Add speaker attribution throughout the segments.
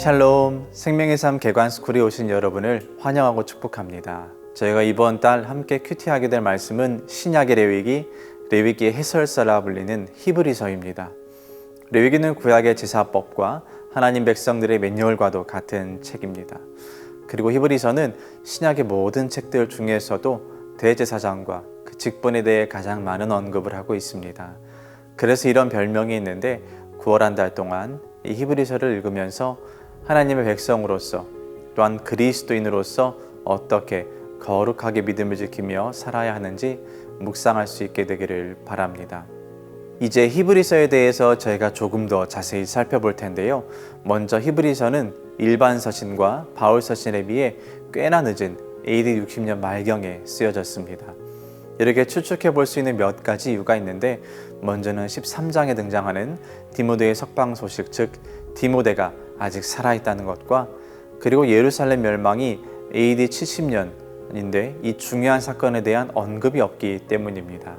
Speaker 1: 샬롬, 생명의 삶 개관스쿨에 오신 여러분을 환영하고 축복합니다. 저희가 이번 달 함께 큐티하게 될 말씀은 신약의 레위기, 레위기의 해설서라 불리는 히브리서입니다. 레위기는 구약의 제사법과 하나님 백성들의 매뉴얼과도 같은 책입니다. 그리고 히브리서는 신약의 모든 책들 중에서도 대제사장과 그 직분에 대해 가장 많은 언급을 하고 있습니다. 그래서 이런 별명이 있는데 9월 한 달 동안 이 히브리서를 읽으면서 하나님의 백성으로서 또한 그리스도인으로서 어떻게 거룩하게 믿음을 지키며 살아야 하는지 묵상할 수 있게 되기를 바랍니다. 이제 히브리서에 대해서 저희가 조금 더 자세히 살펴볼 텐데요. 먼저 히브리서는 일반 서신과 바울 서신에 비해 꽤나 늦은 AD 60년 말경에 쓰여졌습니다. 이렇게 추측해 볼 수 있는 몇 가지 이유가 있는데, 먼저는 13장에 등장하는 디모데의 석방 소식, 즉 디모데가 아직 살아있다는 것과, 그리고 예루살렘 멸망이 AD 70년인데 이 중요한 사건에 대한 언급이 없기 때문입니다.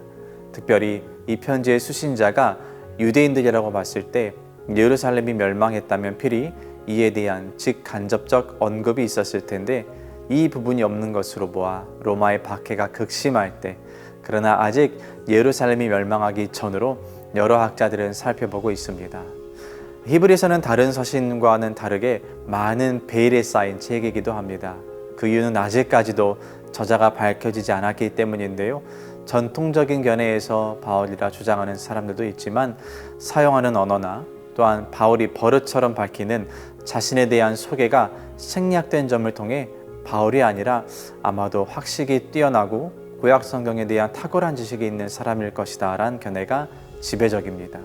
Speaker 1: 특별히 이 편지의 수신자가 유대인들이라고 봤을 때 예루살렘이 멸망했다면 필히 이에 대한 직간접적 언급이 있었을 텐데, 이 부분이 없는 것으로 보아 로마의 박해가 극심할 때, 그러나 아직 예루살렘이 멸망하기 전으로 여러 학자들은 살펴보고 있습니다. 히브리서는 다른 서신과는 다르게 많은 베일에 쌓인 책이기도 합니다. 그 이유는 아직까지도 저자가 밝혀지지 않았기 때문인데요. 전통적인 견해에서 바울이라 주장하는 사람들도 있지만, 사용하는 언어나 또한 바울이 버릇처럼 밝히는 자신에 대한 소개가 생략된 점을 통해 바울이 아니라 아마도 학식이 뛰어나고 구약 성경에 대한 탁월한 지식이 있는 사람일 것이다 라는 견해가 지배적입니다.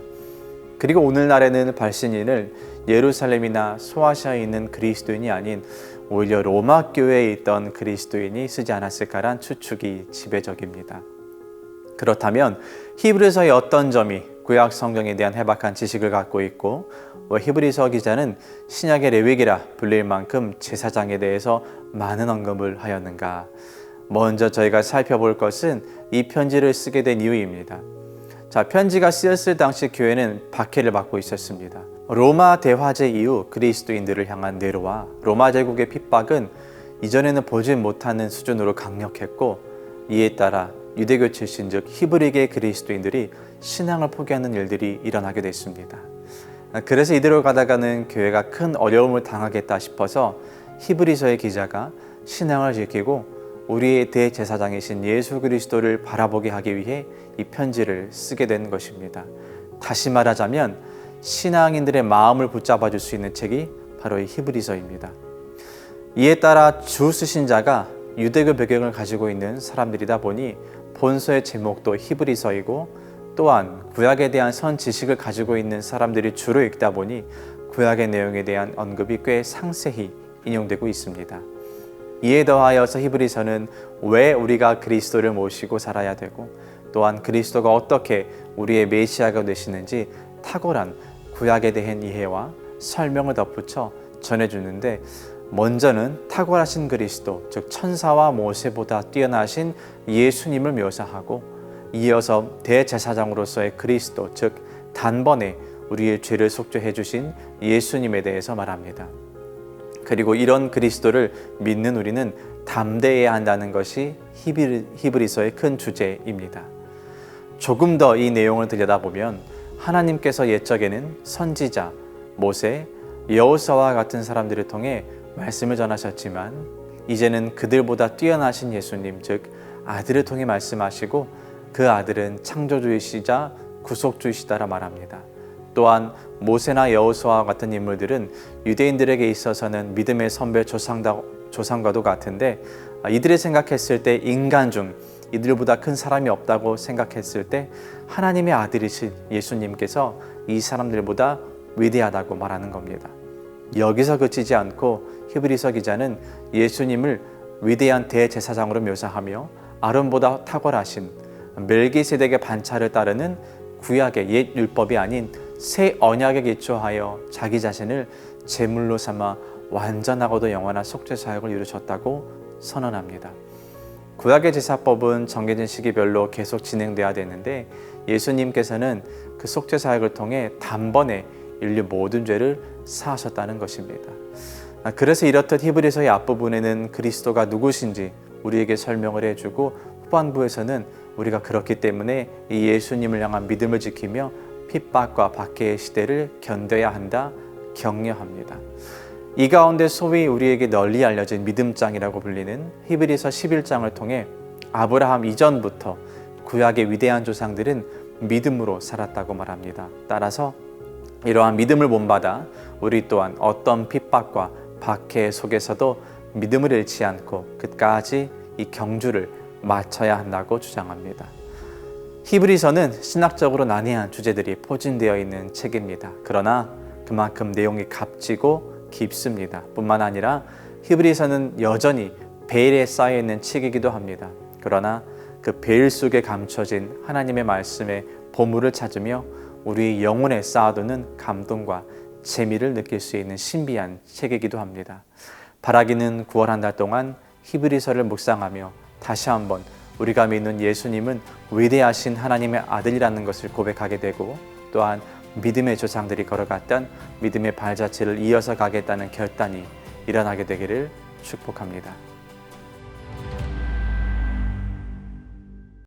Speaker 1: 그리고 오늘날에는 발신인을 예루살렘이나 소아시아에 있는 그리스도인이 아닌 오히려 로마 교회에 있던 그리스도인이 쓰지 않았을까란 추측이 지배적입니다. 그렇다면 히브리서의 어떤 점이 구약 성경에 대한 해박한 지식을 갖고 있고, 히브리서 기자는 신약의 레위기라 불릴 만큼 제사장에 대해서 많은 언급을 하였는가? 먼저 저희가 살펴볼 것은 이 편지를 쓰게 된 이유입니다. 자, 편지가 쓰였을 당시 교회는 박해를 받고 있었습니다. 로마 대화제 이후 그리스도인들을 향한 네로와 로마 제국의 핍박은 이전에는 보지 못하는 수준으로 강력했고, 이에 따라 유대교 출신 즉 히브리계 그리스도인들이 신앙을 포기하는 일들이 일어나게 됐습니다. 그래서 이대로 가다가는 교회가 큰 어려움을 당하겠다 싶어서 히브리서의 기자가 신앙을 지키고 우리의 대제사장이신 예수 그리스도를 바라보게 하기 위해 이 편지를 쓰게 된 것입니다. 다시 말하자면 신앙인들의 마음을 붙잡아 줄 수 있는 책이 바로 이 히브리서입니다. 이에 따라 주 쓰신 자가 유대교 배경을 가지고 있는 사람들이다 보니 본서의 제목도 히브리서이고, 또한 구약에 대한 선 지식을 가지고 있는 사람들이 주로 읽다 보니 구약의 내용에 대한 언급이 꽤 상세히 인용되고 있습니다. 이에 더하여서 히브리서는 왜 우리가 그리스도를 모시고 살아야 되고, 또한 그리스도가 어떻게 우리의 메시아가 되시는지 탁월한 구약에 대한 이해와 설명을 덧붙여 전해주는데, 먼저는 탁월하신 그리스도, 즉 천사와 모세보다 뛰어나신 예수님을 묘사하고, 이어서 대제사장으로서의 그리스도, 즉 단번에 우리의 죄를 속죄해 주신 예수님에 대해서 말합니다. 그리고 이런 그리스도를 믿는 우리는 담대해야 한다는 것이 히브리서의 큰 주제입니다. 조금 더 이 내용을 들여다보면 하나님께서 옛적에는 선지자, 모세, 여호수아와 같은 사람들을 통해 말씀을 전하셨지만, 이제는 그들보다 뛰어나신 예수님, 즉 아들을 통해 말씀하시고, 그 아들은 창조주이시자 구속주이시다라 말합니다. 또한 모세나 여호수아와 같은 인물들은 유대인들에게 있어서는 믿음의 선배 조상과도 같은데, 이들이 생각했을 때 인간 중 이들보다 큰 사람이 없다고 생각했을 때 하나님의 아들이신 예수님께서 이 사람들보다 위대하다고 말하는 겁니다. 여기서 그치지 않고 히브리서 기자는 예수님을 위대한 대제사장으로 묘사하며 아론보다 탁월하신 멜기세덱의 반차를 따르는 구약의 옛 율법이 아닌 새 언약에 기초하여 자기 자신을 제물로 삼아 완전하고도 영원한 속죄 사역을 이루셨다고 선언합니다. 구약의 제사법은 정해진 시기별로 계속 진행돼야 되는데, 예수님께서는 그 속죄 사역을 통해 단번에 인류 모든 죄를 사하셨다는 것입니다. 그래서 이렇듯 히브리서의 앞부분에는 그리스도가 누구신지 우리에게 설명을 해주고 후반부에서는 우리가 그렇기 때문에 이 예수님을 향한 믿음을 지키며 핍박과 박해의 시대를 견뎌야 한다, 격려합니다. 이 가운데 소위 우리에게 널리 알려진 믿음장이라고 불리는 히브리서 11장을 통해 아브라함 이전부터 구약의 위대한 조상들은 믿음으로 살았다고 말합니다. 따라서 이러한 믿음을 본받아 우리 또한 어떤 핍박과 박해 속에서도 믿음을 잃지 않고 끝까지 이 경주를 마쳐야 한다고 주장합니다. 히브리서는 신학적으로 난해한 주제들이 포진되어 있는 책입니다. 그러나 그만큼 내용이 값지고 깊습니다. 뿐만 아니라 히브리서는 여전히 베일에 쌓여 있는 책이기도 합니다. 그러나 그 베일 속에 감춰진 하나님의 말씀의 보물을 찾으며 우리 영혼에 쌓아두는 감동과 재미를 느낄 수 있는 신비한 책이기도 합니다. 바라기는 9월 한 달 동안 히브리서를 묵상하며 다시 한번 우리가 믿는 예수님은 위대하신 하나님의 아들이라는 것을 고백하게 되고 또한 믿음의 조상들이 걸어갔던 믿음의 발자취를 이어서 가겠다는 결단이 일어나게 되기를 축복합니다.